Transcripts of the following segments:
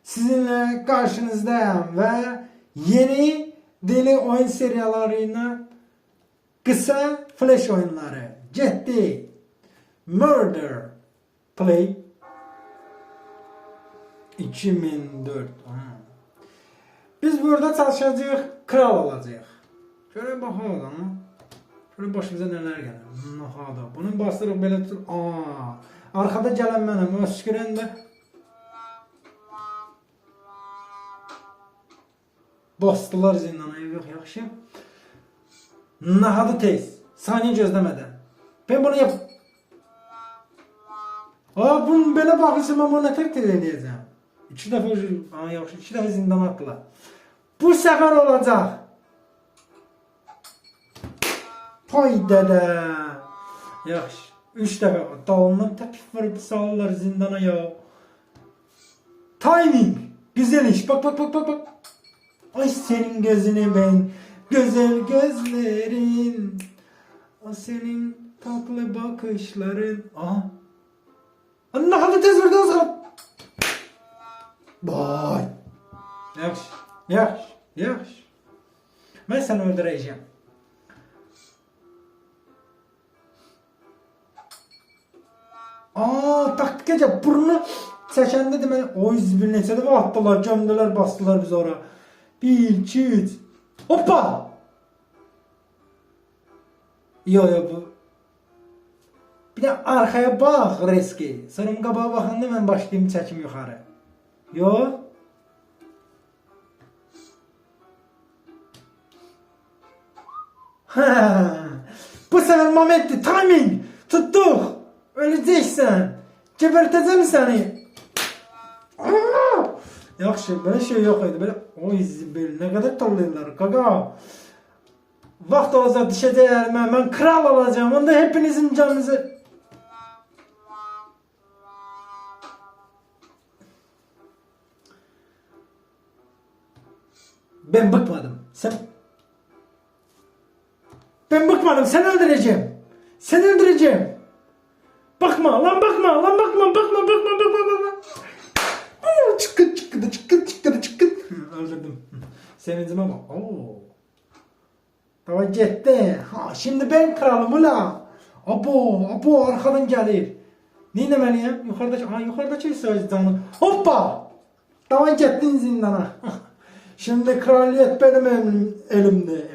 Sizinle karşınızdayım ve yeni deli oyun seriyalarıyla kısa flash oyunları. Ciddi Murder Play 2004. Biz burada çalışacağız, kral olacağız. Şöyle bakalım ama. Şöyle başımıza neler gelir. Nahada. Bunun bastırıp böyle tut. Arkada gelen benim. Ösküren de. Bastılar zindana. Yok yaxşı. Nahada tez. Saniye gözlemeden. Ben bunu yap. Bunun böyle bakırsa ben bunu tek edeceğim. 2 defa yaxşı. 2 defa zindana attılar. Bu sefer olacak. Hay dede. Yaxşı. 3 defa dalından tepif vurup salırlar zindana ya. Timing. Güzel iş. Bak. Ay senin gözüne ben. Güzel gözlerin. O senin tatlı bakışların. Ne kadar tez verdi o zaman. Vay. Yaxşı. Ben seni öldüreceğim. Taktik edeceğim. Burnu çəkəndə deməli o izbir neçə dəfə atdılar, gömdülər, bastılar biz ora. 1, 2, 3. Hoppa! Yo bu. Bir de arkaya bak reski. Sonra qabağa baxanda mən başlayayım çəkim yuxarı. Yo. Bu sefer momenti, timing. Tuttuk. Öleceksen. Geberteceğim seni. Yaxşı, böyle şey yok idi. Böyle o izbir ne kadar tallıyorlar kaka. Vaxt olacaq düşəcək əlimə. Mən kral olacağım. Onda hepinizin canınızı. Ben bıkmadım. Ben bıkmadım. Seni öldüreceğim. Bakma. Çıkın. Öldürdüm. Sevincime bak. Tamam gitti. Şimdi ben kralım ula. Abo arkadan gelir. Ne demeliyim? Yukarıdaki söz canım. Hoppa. Tamam gittin zindana. Şimdi kraliyet benim emrimde.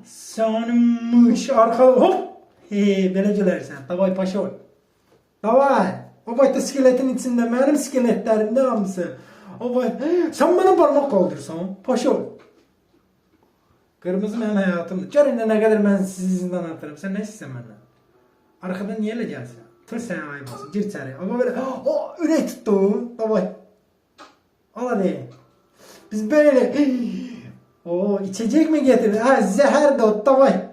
Sanmış arkada hop. Böyle gelersen. Davay paşa ol. Davay. O bayta skeletin içinde benim skeletlerimde hamısı. O bayta. Sen bana parmak kaldırsan. Paşa ol. Kırmızı benim hayatımda. Görün ne kadar ben sizi zindan atarım. Sen ne istiyorsun benden? Arkadan niye gelsin? Tır sen ayıbasın. Gir içeri. Ama böyle ürek tuttu. Davay. Al hadi. Biz böyle. İçecek mi getirdin? Zehir de ot. Davay.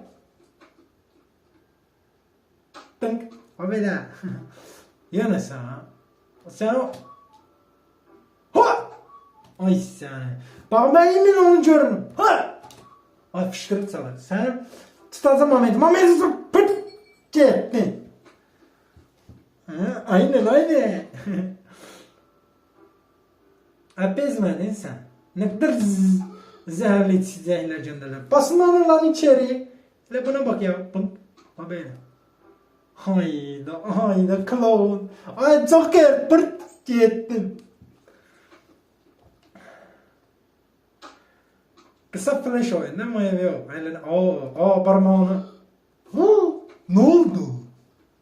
Tınk. O böyle. Yana sana. Sen o. Ay sen. Bak ben yemin onu görürüm. Ay fışkırık çalar. Sen tutacağım Mehmet'i pırt gittin. Aynen. Bezmedin sen. Ne kadar zehirli içecekler gönderler. Basınlar lan içeri. Hele buna bak ya. Abi. Hayda clown. Ay Joker pırt gittin. Kısa flash oyun değil mi? Yok. Parmağını. Ne oldu?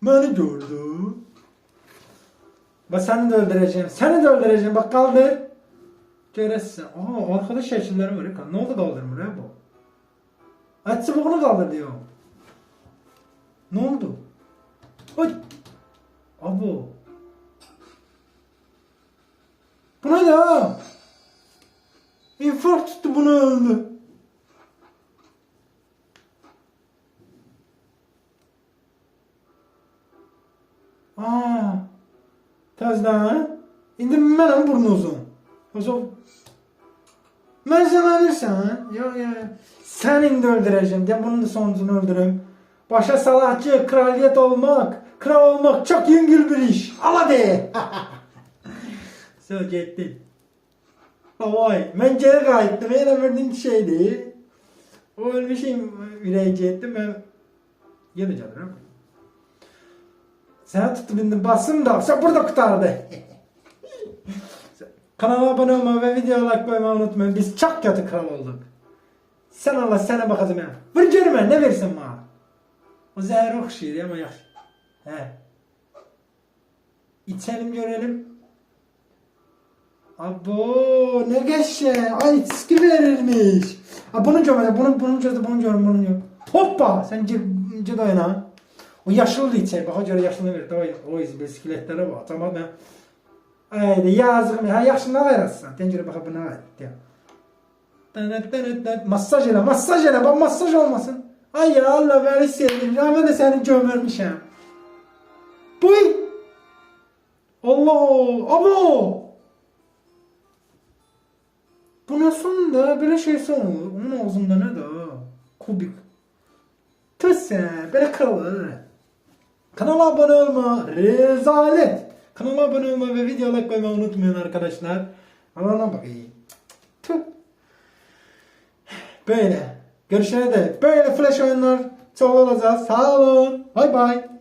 Beni gördü. Bak seni de öldüreceğim. Bak kaldır. Görəsən. Arkada şəkilləri var. Ne oldu kaldırmır ha bu? Aç çubuğunu kaldır diyor. Ne oldu? Abo. Bu ne ya? İnfarkt tuttu bunu öldü. da. İndi mənim burnu uzun. O zaman mən zəmanırsan. Ya. Sen indi öldüreceğim. Ya bunun da sonucunu öldürüm. Başa salaq ki kraliyet olmak, kral olmak çok yüngül bir iş. Al hadi. Söz getdin. Vay, mən geri qayıtdım. Elə verdim şeydi. O ölmüşüm, ürəyi getdim. Mən yenə gəlirəm. Səni tutub indi basım da. Sen burada kurtardı. Kanala abone olmayı ve video like koymayı unutmayın. Biz çok kötü kral olduk. Sen Allah sana bakacağım ya. Vur görme ne versin bana. O zehre okşuyor ama yaxşı. He. İçelim görelim. Abo ne geçe. Ay çizgi verilmiş. Ha bunu görmedi. Bunu görmedi. Hoppa sen cid oyna. O yaşlıdır içeri. Bak o göre yaşlını verir. O bisikletlere bak. Tamam ben. Ayda yazığım ya. Yaşlına verirsin. Tencere baka buna ver. Masaj ele. Bak masaj olmasın. Ay ya Allah beni sevdim. Ya ben de seni gömürmüşüm. Buy. Allah. Abo. Bu nasıl da böyle şey olur. Onun ağzında ne de? Kubik. Tüs sen. Böyle kral. Kanala abone olma. Rezalet. Kanala abone olma ve video like koymayı unutmayın arkadaşlar. Allah'ına bakayım. Tüh. Böyle. Görüşene de böyle flash oyunlar çoğalacağız. Sağ olun. Bay bay.